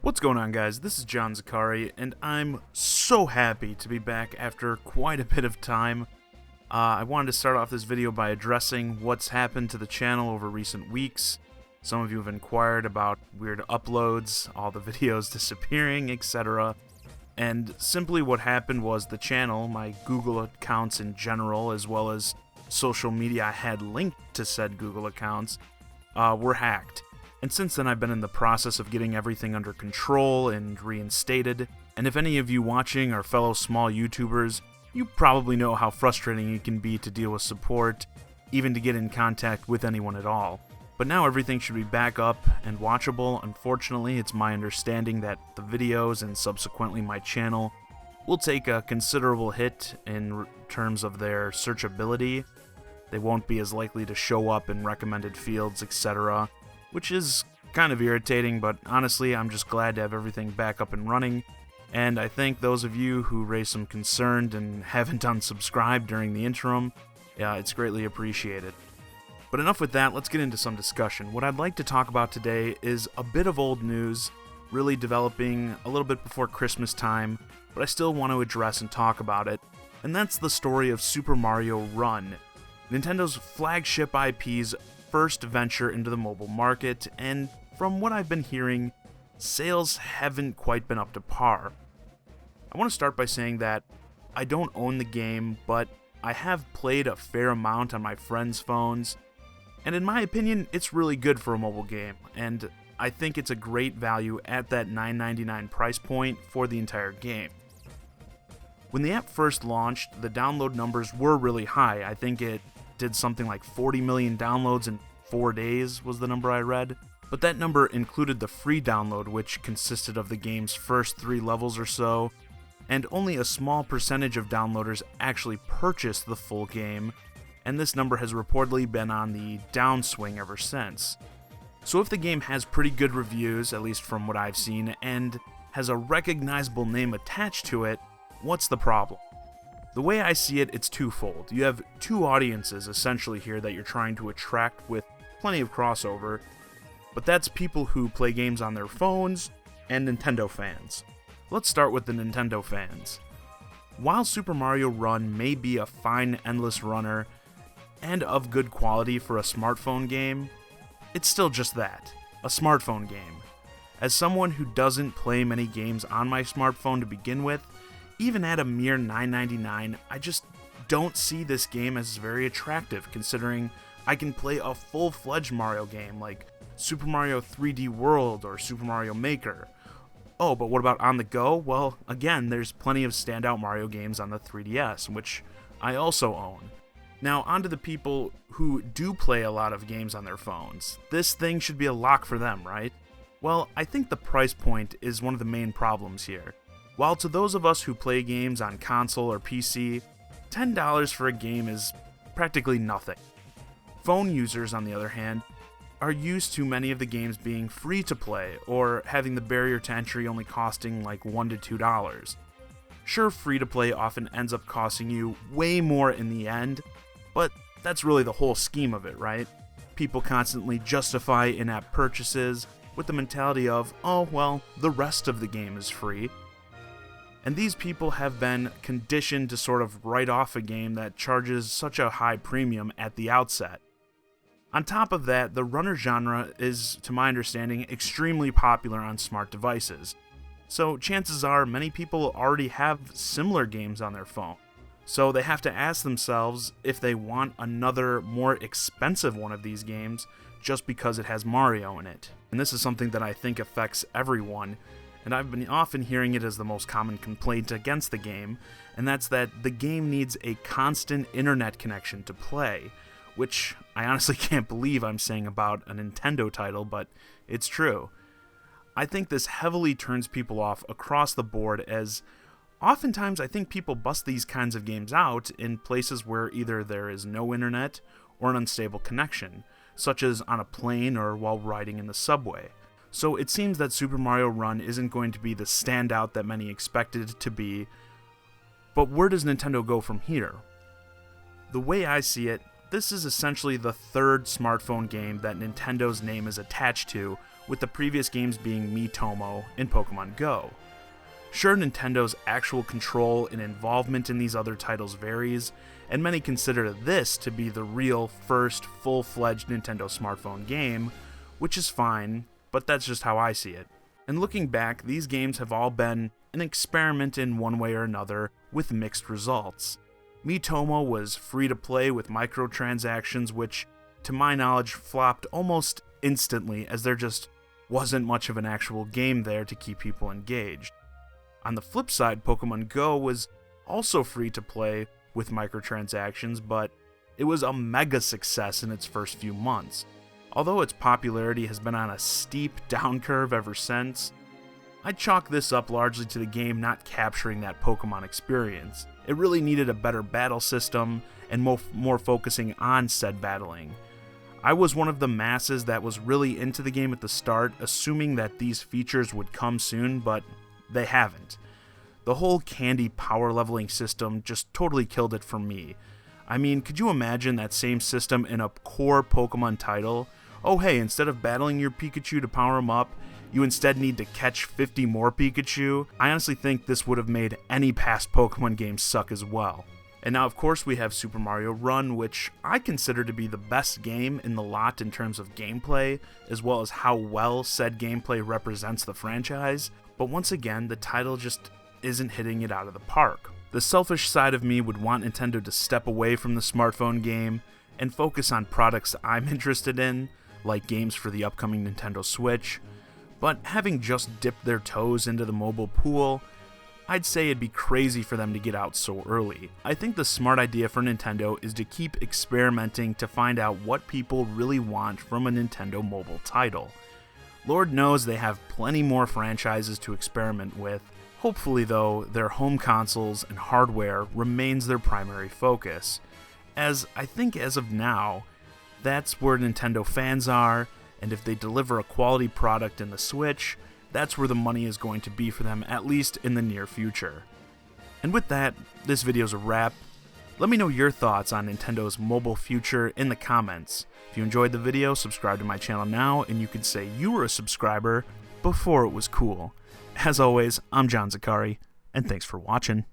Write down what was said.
What's going on, guys? This is John Zakari, and I'm so happy to be back after quite a bit of time. I wanted to start off this video by addressing what's happened to the channel over recent weeks. Some of you have inquired about weird uploads, all the videos disappearing, etc. And simply what happened was the channel, my Google accounts in general, as well as social media I had linked to said Google accounts, were hacked. And since then, I've been in the process of getting everything under control and reinstated. And if any of you watching are fellow small YouTubers, you probably know how frustrating it can be to deal with support, even to get in contact with anyone at all. But now everything should be back up and watchable. Unfortunately, it's my understanding that the videos and subsequently my channel will take a considerable hit in terms of their searchability. They won't be as likely to show up in recommended fields, etc., which is kind of irritating, but honestly, I'm just glad to have everything back up and running, and I thank those of you who raised some concern and haven't unsubscribed during the interim. It's greatly appreciated. But enough with that, let's get into some discussion. What I'd like to talk about today is a bit of old news, really developing a little bit before Christmas time, but I still want to address and talk about it, and that's the story of Super Mario Run, Nintendo's flagship IP's first venture into the mobile market, and from what I've been hearing, sales haven't quite been up to par. I want to start by saying that I don't own the game, but I have played a fair amount on my friends' phones, and in my opinion, it's really good for a mobile game, and I think it's a great value at that $9.99 price point for the entire game. When the app first launched, the download numbers were really high. I think it did something like 40 million downloads in 4 days was the number I read, but that number included the free download, which consisted of the game's first 3 levels or so, and only a small percentage of downloaders actually purchased the full game, and this number has reportedly been on the downswing ever since. So if the game has pretty good reviews, at least from what I've seen, and has a recognizable name attached to it, what's the problem? The way I see it, it's twofold. You have 2 audiences essentially here that you're trying to attract with plenty of crossover, but that's people who play games on their phones and Nintendo fans. Let's start with the Nintendo fans. While Super Mario Run may be a fine endless runner and of good quality for a smartphone game, it's still just that, a smartphone game. As someone who doesn't play many games on my smartphone to begin with, even at a mere $9.99, I just don't see this game as very attractive, considering I can play a full-fledged Mario game like Super Mario 3D World or Super Mario Maker. Oh, but what about on the go? Well, again, there's plenty of standout Mario games on the 3DS, which I also own. Now, onto the people who do play a lot of games on their phones. This thing should be a lock for them, right? Well, I think the price point is one of the main problems here. While to those of us who play games on console or PC, $10 for a game is practically nothing. Phone users, on the other hand, are used to many of the games being free to play or having the barrier to entry only costing like $1 to $2. Sure, free to play often ends up costing you way more in the end, but that's really the whole scheme of it, right? People constantly justify in-app purchases with the mentality of, oh well, the rest of the game is free. And these people have been conditioned to sort of write off a game that charges such a high premium at the outset. On top of that, the runner genre is, to my understanding, extremely popular on smart devices. So chances are many people already have similar games on their phone. So they have to ask themselves if they want another, more expensive one of these games just because it has Mario in it. And this is something that I think affects everyone, and I've been often hearing it as the most common complaint against the game, and that's that the game needs a constant internet connection to play, which I honestly can't believe I'm saying about a Nintendo title, but it's true. I think this heavily turns people off across the board, as oftentimes I think people bust these kinds of games out in places where either there is no internet or an unstable connection, such as on a plane or while riding in the subway. So it seems that Super Mario Run isn't going to be the standout that many expected it to be, but where does Nintendo go from here? The way I see it, this is essentially the third smartphone game that Nintendo's name is attached to with the previous games being Miitomo and Pokemon Go. Sure, Nintendo's actual control and involvement in these other titles varies, and many consider this to be the real first full-fledged Nintendo smartphone game, which is fine, but that's just how I see it. And looking back, these games have all been an experiment in one way or another with mixed results. Miitomo was free to play with microtransactions, which, to my knowledge, flopped almost instantly as there just wasn't much of an actual game there to keep people engaged. On the flip side, Pokemon Go was also free to play with microtransactions, but it was a mega success in its first few months. Although its popularity has been on a steep down curve ever since, I chalk this up largely to the game not capturing that Pokemon experience. It really needed a better battle system and more focusing on said battling. I was one of the masses that was really into the game at the start, assuming that these features would come soon, but they haven't. The whole candy power leveling system just totally killed it for me. I mean, could you imagine that same system in a core Pokemon title? Oh hey, instead of battling your Pikachu to power him up, you instead need to catch 50 more Pikachu? I honestly think this would have made any past Pokemon game suck as well. And now of course we have Super Mario Run, which I consider to be the best game in the lot in terms of gameplay, as well as how well said gameplay represents the franchise, but once again, the title just isn't hitting it out of the park. The selfish side of me would want Nintendo to step away from the smartphone game and focus on products I'm interested in, like games for the upcoming Nintendo Switch, but having just dipped their toes into the mobile pool, I'd say it'd be crazy for them to get out so early. I think the smart idea for Nintendo is to keep experimenting to find out what people really want from a Nintendo mobile title. Lord knows they have plenty more franchises to experiment with. Hopefully though, their home consoles and hardware remains their primary focus, as I think as of now, that's where Nintendo fans are, and if they deliver a quality product in the Switch, that's where the money is going to be for them, at least in the near future. And with that, this video's a wrap. Let me know your thoughts on Nintendo's mobile future in the comments. If you enjoyed the video, subscribe to my channel now, and you can say you were a subscriber before it was cool. As always, I'm John Zakari, and thanks for watching.